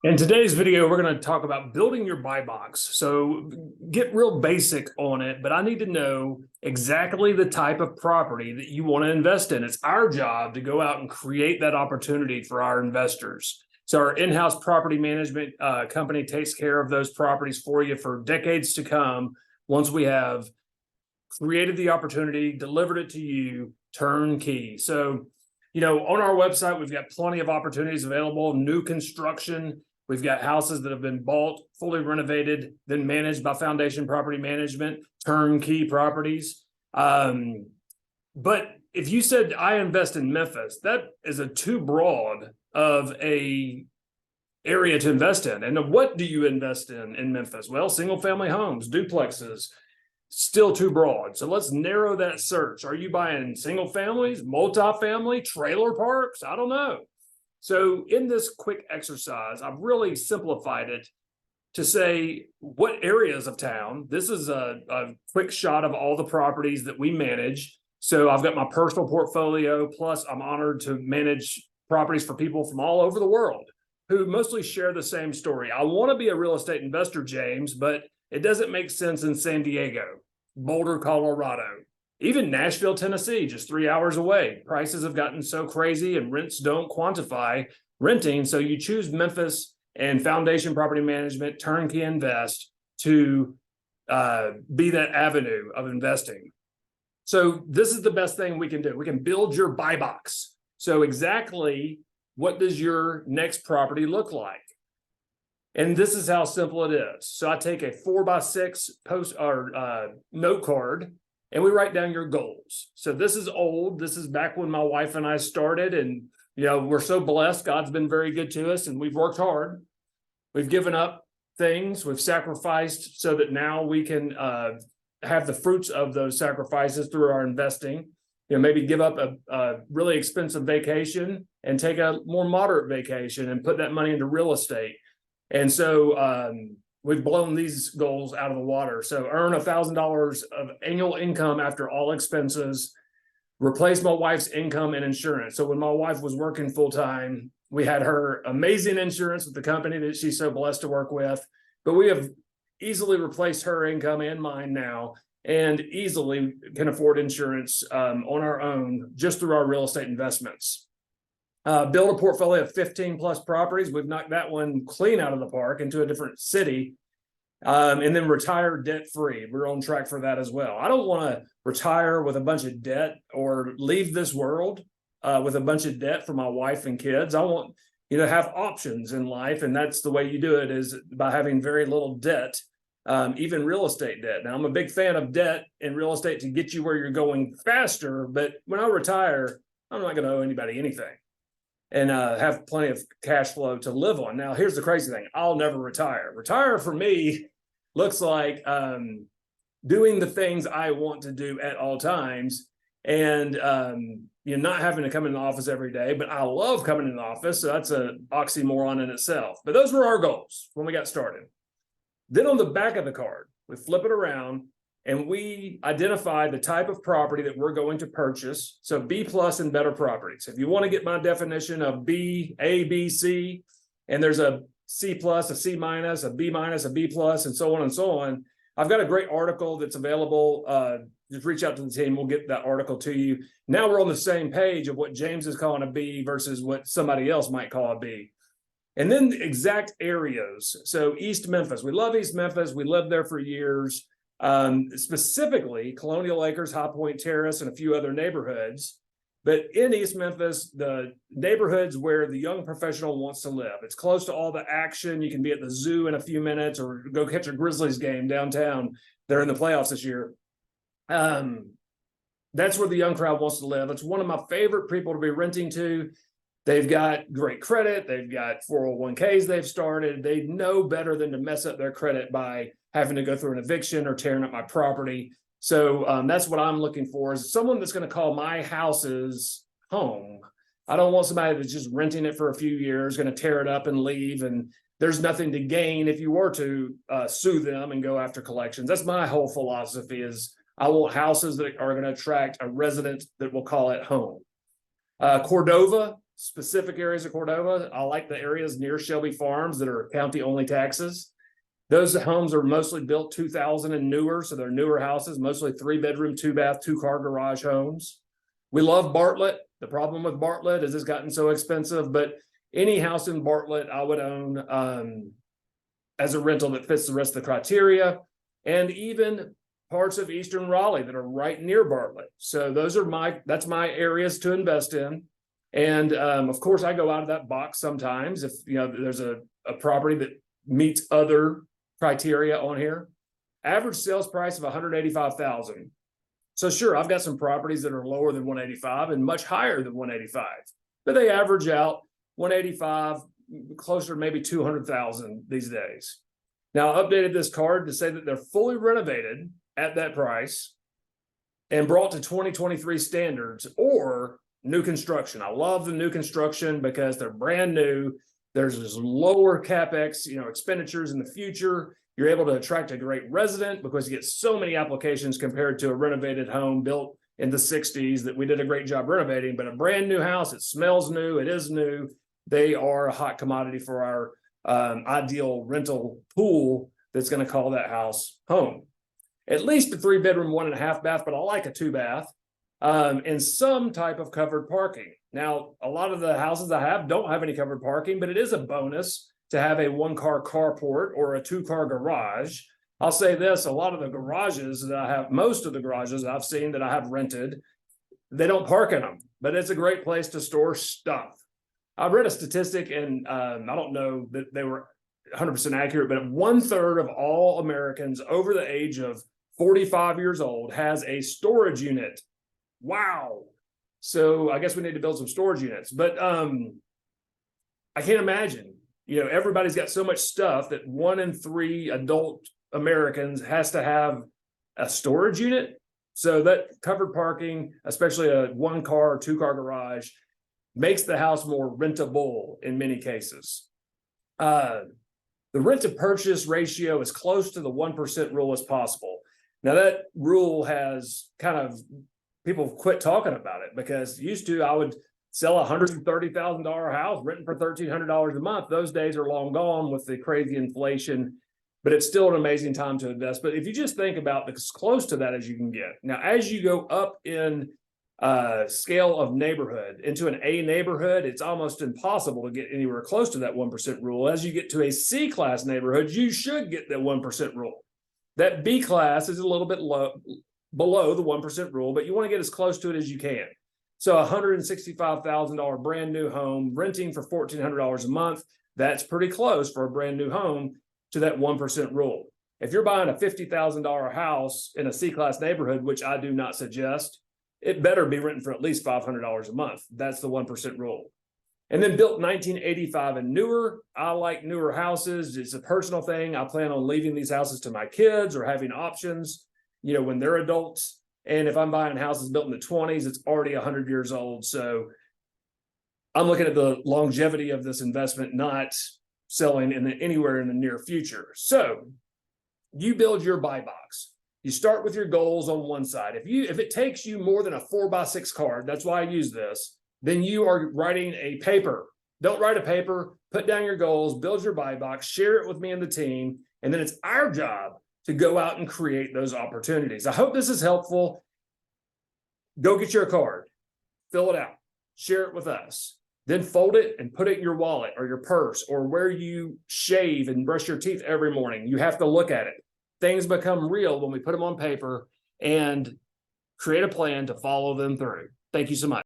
In today's video, we're going to talk about building your buy box. So get real basic on it, but I need to know exactly the type of property that you want to invest in. It's our job to go out and create that opportunity for our investors. So our in-house property management company takes care of those properties for you for decades to come. Once we have created the opportunity, delivered it to you, turnkey. So, on our website, we've got plenty of opportunities available, new construction. We've got houses that have been bought, fully renovated, then managed by Foundation Property Management, turnkey properties. But if you said I invest in Memphis, that is a too broad of a area to invest in. And what do you invest in Memphis? Well, single family homes, duplexes, still too broad. So let's narrow that search. Are you buying single families, multifamily, trailer parks? I don't know. So in this quick exercise, I've really simplified it to say what areas of town. This is a quick shot of all the properties that we manage. So I've got my personal portfolio, plus I'm honored to manage properties for people from all over the world who mostly share the same story. I want to be a real estate investor, James, but it doesn't make sense in San Diego, Boulder, Colorado, even Nashville, Tennessee, just 3 hours away. Prices have gotten so crazy and rents don't quantify renting. So you choose Memphis and Foundation Property Management, Turnkey Invest to be that avenue of investing. So this is the best thing we can do. We can build your buy box. So exactly what does your next property look like? And this is how simple it is. So I take a 4x6 post or note card, and we write down your goals. So this is old. This is back when my wife and I started, and we're so blessed. God's been very good to us, and we've worked hard. We've given up things. We've sacrificed so that now we can have the fruits of those sacrifices through our investing. Maybe give up a really expensive vacation and take a more moderate vacation and put that money into real estate. And so we've blown these goals out of the water. So earn $1,000 of annual income after all expenses, replace my wife's income and insurance. So when my wife was working full time, we had her amazing insurance with the company that she's so blessed to work with, but we have easily replaced her income and mine now, and easily can afford insurance on our own just through our real estate investments. Build a portfolio of 15 plus properties. We've knocked that one clean out of the park into a different city. And then retire debt free. We're on track for that as well. I don't want to retire with a bunch of debt or leave this world with a bunch of debt for my wife and kids. I want to have options in life, and that's the way you do it, is by having very little debt, even real estate debt. Now, I'm a big fan of debt in real estate to get you where you're going faster, but when I retire, I'm not going to owe anybody anything and have plenty of cash flow to live on. Now, here's the crazy thing. I'll never retire. Retire for me looks like doing the things I want to do at all times, and not having to come in the office every day. But I love coming in the office, so that's an oxymoron in itself. But those were our goals when we got started. Then on the back of the card, we flip it around, and we identify the type of property that we're going to purchase. So B plus and better properties. If you want to get my definition of B, A, B, C, and there's a C plus, a C minus, a B minus, a B plus, and so on and so on. I've got a great article that's available. Just reach out to the team. We'll get that article to you. Now we're on the same page of what James is calling a B versus what somebody else might call a B. And then the exact areas. So East Memphis. We love East Memphis. We lived there for years. Specifically Colonial Acres, High Point Terrace, and a few other neighborhoods. But in East Memphis, the neighborhoods where the young professional wants to live. It's close to all the action. You can be at the zoo in a few minutes or go catch a Grizzlies game downtown. They're in the playoffs this year. That's where the young crowd wants to live. It's one of my favorite people to be renting to. They've got great credit. They've got 401ks they've started. They know better than to mess up their credit by having to go through an eviction or tearing up my property. So that's what I'm looking for, is someone that's going to call my house's home. I don't want somebody that's just renting it for a few years, going to tear it up and leave, and there's nothing to gain if you were to sue them and go after collections. That's my whole philosophy, is I want houses that are going to attract a resident that will call it home. Cordova, specific areas of Cordova. I like the areas near Shelby Farms that are county-only taxes. Those homes are mostly built 2000 and newer, so they're newer houses, mostly 3-bedroom, 2-bath, 2-car garage homes. We love Bartlett. The problem with Bartlett is it's gotten so expensive, but any house in Bartlett I would own as a rental that fits the rest of the criteria, and even parts of Eastern Raleigh that are right near Bartlett. So those are that's my areas to invest in. And of course, I go out of that box sometimes if there's a property that meets other criteria on here. Average sales price of $185,000. So sure, I've got some properties that are lower than 185 and much higher than 185, but they average out 185, closer to maybe 200,000 these days. Now, I updated this card to say that they're fully renovated at that price and brought to 2023 standards or new construction. I love the new construction because they're brand new. There's this lower CapEx, expenditures in the future. You're able to attract a great resident because you get so many applications compared to a renovated home built in the 60s that we did a great job renovating. But a brand new house, it smells new, it is new. They are a hot commodity for our ideal rental pool that's going to call that house home. At least a 3-bedroom, 1.5 bath, but I like a 2-bath, and some type of covered parking. Now, a lot of the houses I have don't have any covered parking, but it is a bonus to have a 1-car carport or a 2-car garage. I'll say this, a lot of the garages that I have, most of the garages I've seen that I have rented, they don't park in them, but it's a great place to store stuff. I've read a statistic, and I don't know that they were 100% accurate, but 1/3 of all Americans over the age of 45 years old has a storage unit. Wow. So I guess we need to build some storage units, but I can't imagine, everybody's got so much stuff that 1 in 3 adult Americans has to have a storage unit. So that covered parking, especially a 1-car or 2-car garage, makes the house more rentable in many cases. The rent to purchase ratio is close to the 1% rule as possible. Now that rule has people quit talking about it because used to I would sell a $130,000 house renting for $1,300 a month. Those days are long gone with the crazy inflation, but it's still an amazing time to invest. But if you just think about as close to that as you can get. Now, as you go up in scale of neighborhood into an A neighborhood, it's almost impossible to get anywhere close to that 1% rule. As you get to a C class neighborhood, you should get that 1% rule. That B class is a little bit below the 1% rule, but you want to get as close to it as you can. So a $165,000 brand new home renting for $1,400 a month, that's pretty close for a brand new home to that 1% rule. If you're buying a $50,000 house in a C class neighborhood, which I do not suggest, it better be renting for at least $500 a month. That's the 1% rule. And then built 1985 and newer. I like newer houses. It's a personal thing. I plan on leaving these houses to my kids or having options, when they're adults. And if I'm buying houses built in the 20s, it's already 100 years old. So I'm looking at the longevity of this investment, not selling anywhere in the near future. So you build your buy box. You start with your goals on one side. If it takes you more than a 4x6 card, that's why I use this, then you are writing a paper. Don't write a paper, put down your goals, build your buy box, share it with me and the team, and then it's our job to go out and create those opportunities. I hope this is helpful. Go get your card, fill it out, share it with us, then fold it and put it in your wallet or your purse or where you shave and brush your teeth every morning. You have to look at it. Things become real when we put them on paper and create a plan to follow them through. Thank you so much.